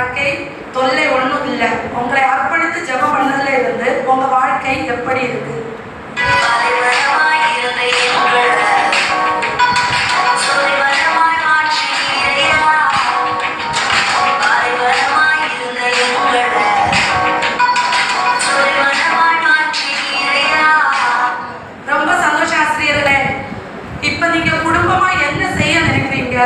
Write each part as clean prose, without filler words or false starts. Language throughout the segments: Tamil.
வாழ்க்கை தொல்லை ஒன்றும் இல்லை. உங்களை அர்ப்பணித்து ஜெபம் பண்ணதுல இருந்து உங்க வாழ்க்கை எப்படி இருக்கு? ரொம்ப சந்தோஷம் ஆசிரியர்களே. இப்ப நீங்க குடும்பமா என்ன செய்ய நினைக்கிறீங்க?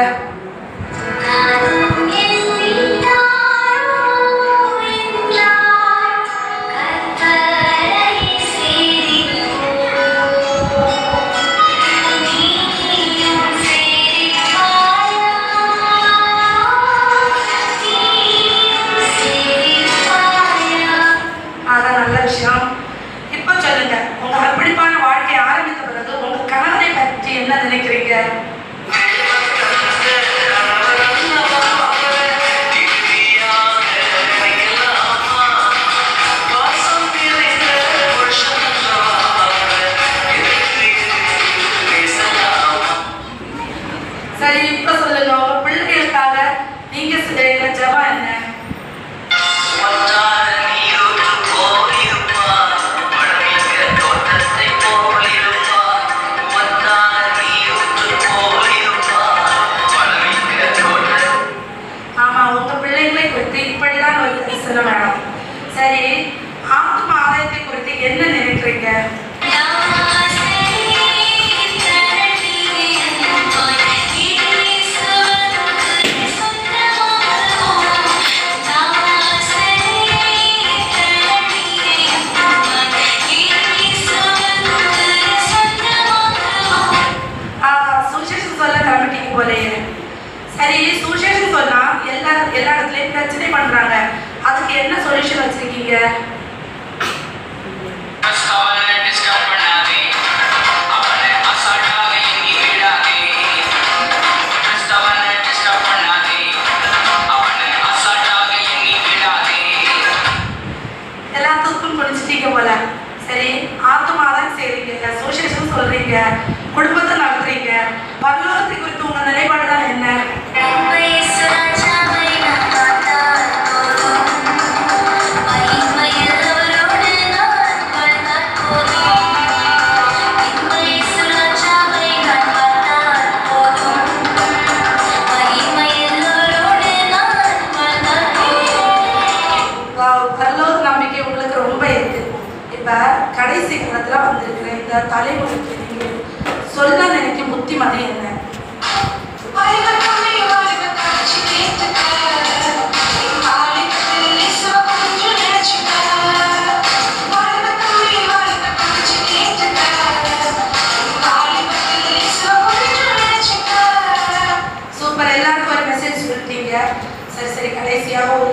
என்ன நினைக்கிறீங்க? சரி, இப்ப சொல்லுங்க, உங்க பிள்ளைகளுக்காக நீங்க செய்யற ஜெபம் என்ன? சரி, ஆத்ம ஆதாயத்தை குறித்து என்ன நினைக்கிறீங்க? சுசேஷன் சொல்ல கிளம்பிட்டீங்க போலயே. சரி, சுசேஷன் சொன்னா எல்லா இடத்துலயும் பிரச்சனை பண்றாங்க. அதுக்கு என்ன சொல்யூஷன் வச்சிருக்கீங்க? எல்லாத்துக்கும் புரிஞ்சுட்டீங்க போல. சரி, ஆத்மாதான் செய்றீங்க, சோசியேஷன் சொல்றீங்க, குடும்பத்தை நடத்துறீங்க, பரலோகத்தை குறித்து உங்க நிலைப்பாடுதான் என்ன? கடைசி காலத்துல வந்திருக்கிற இந்த தலைமுறைக்கு நீங்க சொல்ல நினைக்கும் புத்திமதி என்ன? சூப்பர், எல்லாருக்கும் ஒரு மெசேஜ் சொல்லிட்டீங்க. சரி, கடைசியாக ஒரு